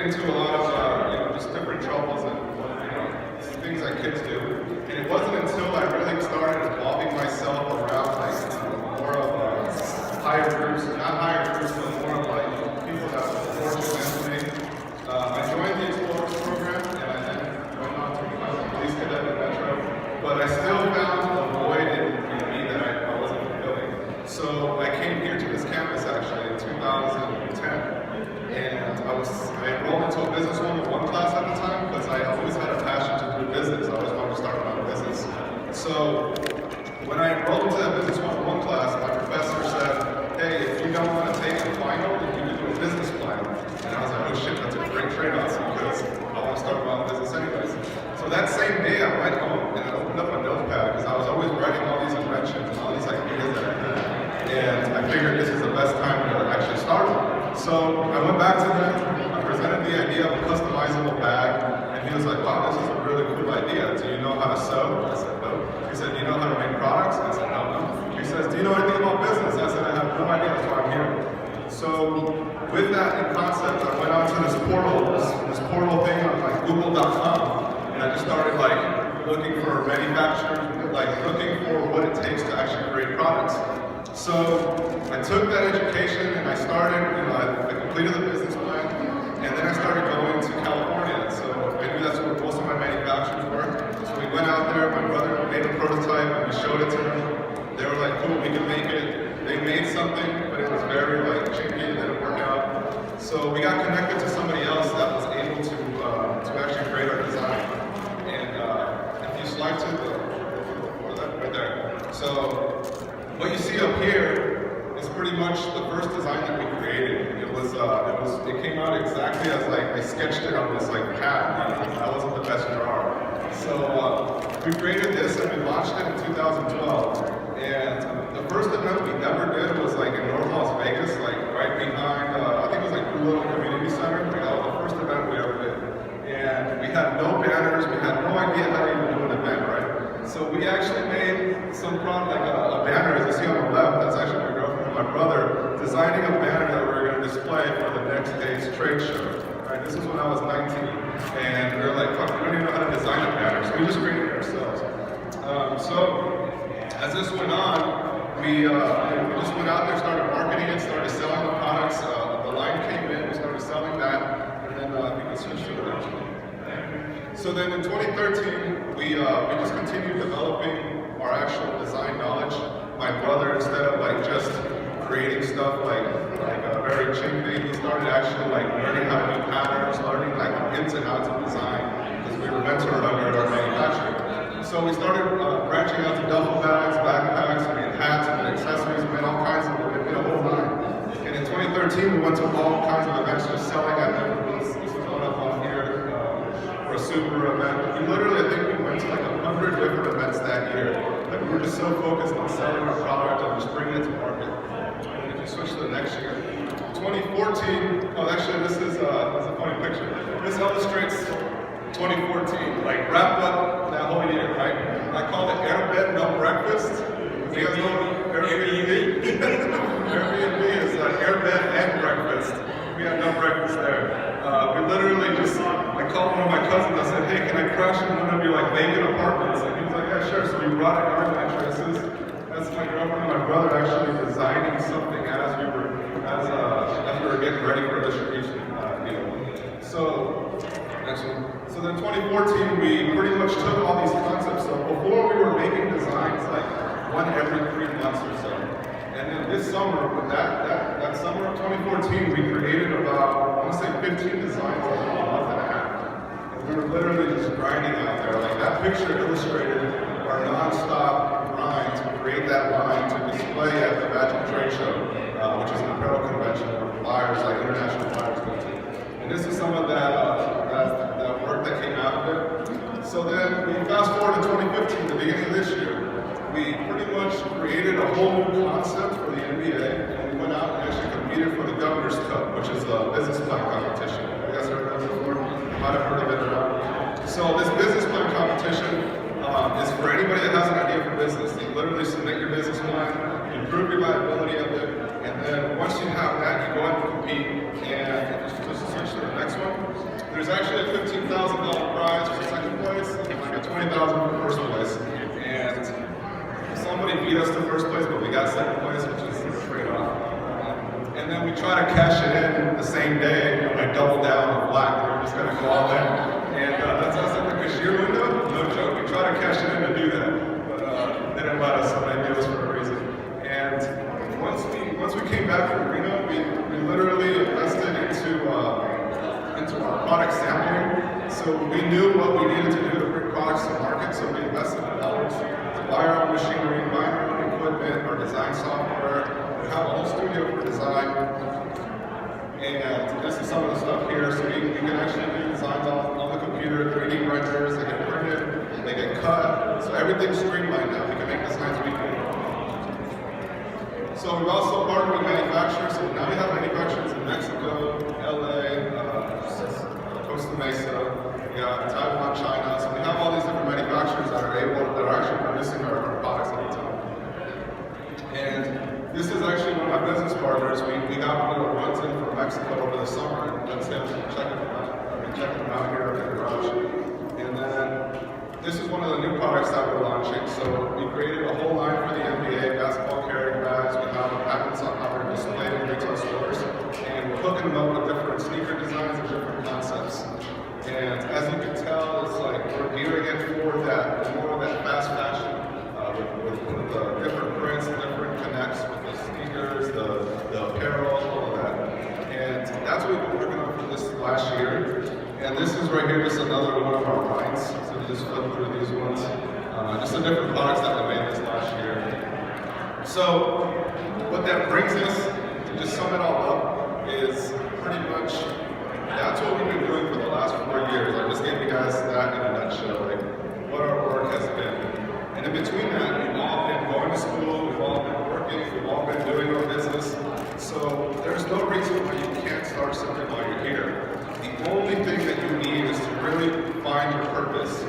into a lot of just different troubles and things that kids do. And it wasn't until I really started involving myself around more of higher groups, not higher groups, but more of people that were fortunate to me. I joined the Explorers program and I then went on to become a police cadet at Metro. But I still found a void in me that I wasn't fulfilling. So I came here to this campus actually in 2010. And I enrolled into a business 101 class at the time because I always had a passion to do business. I always wanted to start my own business. So when I enrolled into that business 101 class, my professor said, hey, if you don't want to take the final, then you can do a business plan. And I was like, oh shit, that's a great trade-off because I want to start my own business anyways. So that same day I went home and I opened up a notepad because I was always writing all these inventions and all these ideas that I had. And I figured this is the best time to actually start one. So I went back to him, I presented the idea of a customizable bag, and he was like, wow, this is a really cool idea. Do you know how to sew? I said, no. He said, do you know how to make products? I said, no. He says, do you know anything about business? I said, I have no idea, that's why I'm here. So with that in concept, I went onto this portal thing on Google.com, and I just started looking for manufacturers, looking for what it takes to actually create products. So I took that education and I started, I completed the business plan, and then I started going to California. So I knew that's where most of my manufacturers were. So we went out there, my brother made a prototype and we showed it to them. They were like, cool, we can make it. They made something, but it was very chippy, it didn't work out. So we got connected to somebody else that was able to actually create our design. And if you slide to that right there. So what you see up here is pretty much the first design that we created. It came out exactly as I sketched it on this pad. I wasn't the best drawer. So we created this and we launched it in 2012. And the first event we ever did was in North Las Vegas, right behind, I think it was Little Community Center. That was the first event we ever did. And we had no banners, we had no idea how to even do an event, right? So we actually made some product, a banner, as you see on the left, that's actually my girlfriend and my brother, designing a banner that we were going to display for the next day's trade show. Right? This is when I was 19, and we were like, fuck, we don't even know how to design a banner, so we just created it ourselves. So as this went on, we just went out there, started marketing it, started selling the products. The line came in, we started selling that, and then we can switch to the next one. So then in 2013, we just continued developing our actual design knowledge. My brother, instead of just creating stuff very chimpy, he started actually learning how to do patterns, learning the ins and outs of design, because we were mentored under our manufacturing. So we started branching out to duffel bags, backpacks, we made hats, we made accessories, we made all kinds of, we made a whole line. And in 2013, we went to all kinds of events just selling at different booths. This is one up on here for a super event. We literally, I think we went to 100 different events that year. We were just so focused on selling our product and just bringing it to market. And if you switch to the next year, 2014, actually this is a funny picture. This illustrates 2014, wrapped up that whole year, right? I call it airbed, no breakfast. You guys know Airbnb? Airbnb is airbed and breakfast. We had no breakfast there. We literally just, I called one of my cousins, I said, hey, can I crash in one of your vacant apartments? And he was like, yeah, sure. So we brought in our mattresses. That's my girlfriend and my brother actually designing something as we were getting ready for a distribution deal. So, next one. So then 2014, we pretty much took all these concepts. So before we were making designs one every 3 months or so. And then this summer, with that summer of 2014, we created about, I want to say 15 designs in a month and a half. And we were literally just grinding out there. That picture illustrated our non-stop grind to create that line to display at the Magic Trade Show, which is an apparel convention where buyers, international buyers go to. And this is some of that work that came out of it. So then we fast forward to 2015, the beginning of this year, we pretty much created a whole new concept for the NBA, and we went out and actually competed for the Governor's Cup, which is a business plan competition. You guys heard of that before? You might have heard of it or not. So this business plan competition is for anybody that has an idea for business. You literally submit your business plan, you prove your viability of it, and then once you have that, you go out and compete. And just switch to the next one. we try to cash it in the same day, and I double down on black. We're just gonna go all in. And that's us at the cashier window. No joke. We try to cash it in to do that, but they didn't let us, so maybe it was for a reason. And once we came back from Reno, we literally invested into our product sampling. So we knew what we needed to do to bring products to market. So we invested in dollars to buy our own machinery, buy our own equipment, our design software. We have a whole studio for design. And this is some of the stuff here. So you can actually do designs on the computer, 3D renders, they get printed, they get cut. So everything's streamlined now. We can make designs weekly. So we've also partnered with manufacturers. So now we have manufacturers in Mexico, LA, Costa Mesa, Taiwan, China. So we have all these different manufacturers that are actually producing our products at the time. And this is actually one of my business partners. We got one that runs in from Mexico over the summer, and let's say check them out here in the garage. And then this is one of the new products that we're launching. So we created a whole line for the NBA basketball carrying bags. We have patents on how they're displayed in retail stores, and we're hooking them up with different sneaker designs and different concepts. And as you can tell, it's like we're gearing it for that, more of that fast fashion with the different prints, different connects with the sneakers, the apparel, all of that. And that's what we've been working on for this last year. And this is right here, just another one of our lines. So we just flip through these ones. Just the different products that we made this last year. So what that brings us, to just sum it all up, is pretty much that's what we've been doing for the last 4 years. I just gave you guys that in a nutshell, like what our work has been. And in between that, we've all been going to school, we've all been working, we've all been doing our business. So there's no reason why you can't start something while you're here. The only thing that you need is to really find your purpose.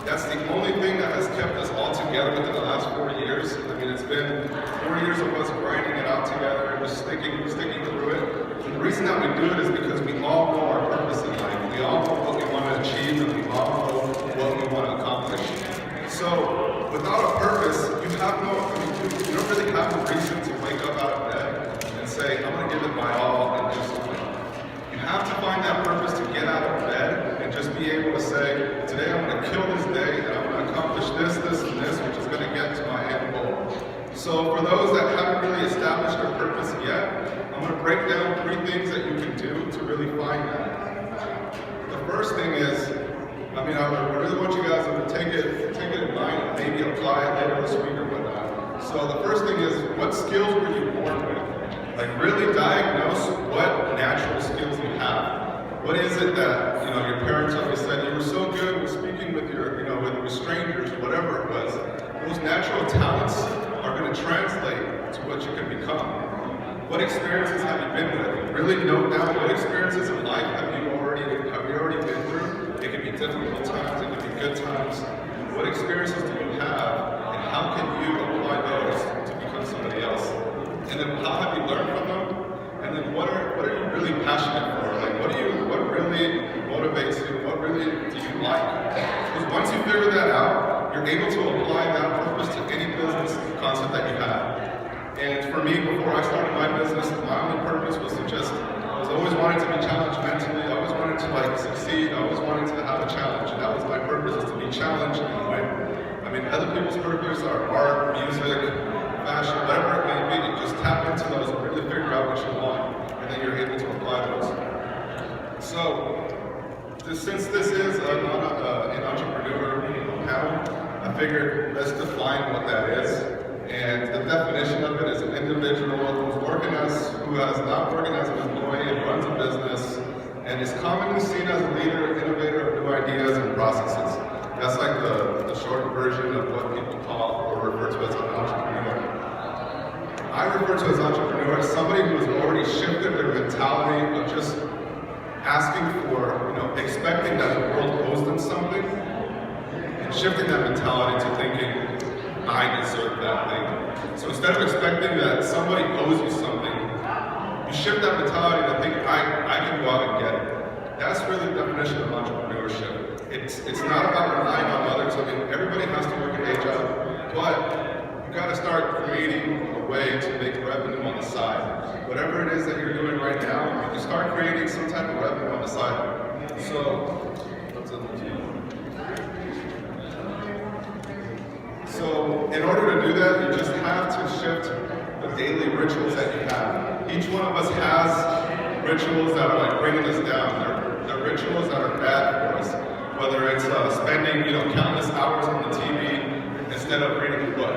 That's the only thing that has kept us all together within the last 4 years. I mean, it's been 4 years of us grinding it out together and just sticking through it. And the reason that we do it is because we all know our purpose in life. We all know what we want to achieve, and we all know what we want to accomplish. So without a purpose, you don't really have a reason to wake up out of bed and say, I'm going to give it my all and do something. You have to find that purpose to get out of bed and just be able to say, today I'm going to kill this day and I'm going to accomplish this, this, and this, which is going to get to my end goal. So for those that haven't really established their purpose yet, I'm going to break down 3 things that you can do to really find that. The first thing is, I really want you guys to take it in mind and maybe apply it later this week or whatnot. So the first thing is, what skills were you born with? Like really diagnose what natural skills you have. What is it that, your parents always said, you were so good with speaking with with strangers, whatever it was. Those natural talents are going to translate to what you can become. What experiences have you been with? Really note down what experiences in life have you already been through. It can be difficult times, it can be good times. What experiences do you have, and how can you apply those to become somebody else? And then how have you learned from them? And then what are you really passionate for? Like what really motivates you? What really do you like? Because once you figure that out, you're able to apply that purpose to any business concept that you have. And for me, before I started my business, my only purpose was to I was always wanting to be challenged mentally. I always wanted to succeed. I always wanted to have a challenge. And that was my purpose, is to be challenged and win. I mean, other people's purpose are art, music, fashion, whatever it may be. You just tap into those and really figure out what you want. And then you're able to apply those. So, since this is an entrepreneur panel, I figured let's define what that is. And the definition of it is an individual who has not working as an employee and runs a business, and is commonly seen as a leader, innovator of new ideas and processes. That's like the short version of what people call or refer to as an entrepreneur. I refer to as entrepreneur as somebody who has already shifted their mentality of just asking for, expecting that the world owes them something, and shifting that mentality to thinking, I deserve that thing. So instead of expecting that somebody owes you something, you shift that mentality to think, I can go out and get it. That's really the definition of entrepreneurship. It's not about relying on others. I mean, everybody has to work a day job, but you got to start creating a way to make revenue on the side. Whatever it is that you're doing right now, you start creating some type of revenue on the side. So in order to do that, you just have to shift the daily rituals that you have. Each one of us has rituals that are like bringing us down. They're rituals that are bad for us. Whether it's spending countless hours on the TV instead of reading a book.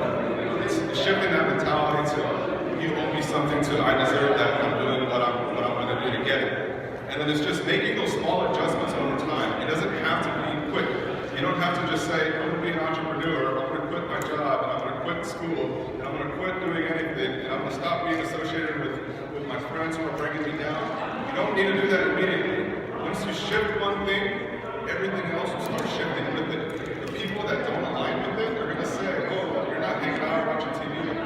It's shifting that mentality to you owe me something to I deserve that I'm doing what I'm going to do to get it. And then it's just making those small adjustments over time. It doesn't have to be quick. You don't have to just say, I'm going to be an entrepreneur, I'm going to quit my job, and I'm going to quit school, and I'm going to quit doing anything, and I'm going to stop being associated with my friends who are bringing me down. You don't need to do that immediately. Once you shift one thing, everything else will start shifting with it. The people that don't align with it are going to say, oh, well, you're not hanging out watching TV with me,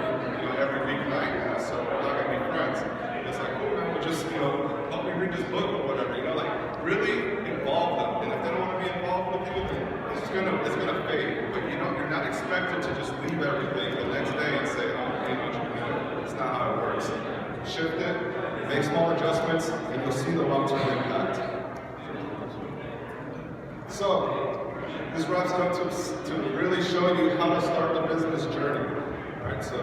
every weeknight, so we're not going to be friends. And it's like, oh, no, just, help me read this book or whatever, really involve them. And if they don't want to be involved with you, then it's gonna fade. But you're not expected to just leave everything the next day and say, I'm an entrepreneur. It's not how it works. Shift it, make small adjustments, and you'll see the long-term impact. So, this wraps it up to really show you how to start the business journey. Alright, so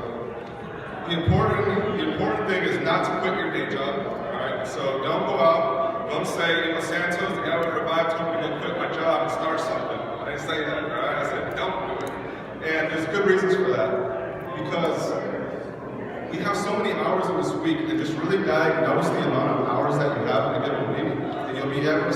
the important thing is not to quit your day job. Alright, so don't go out, don't say, Santos, the guy with Revive told me to quit my job and start something. I didn't say that, right? I said, don't do it. And there's good reasons for that. Because we have so many hours in this week, and just really diagnose the amount of hours that you have in a given week, and you'll be able to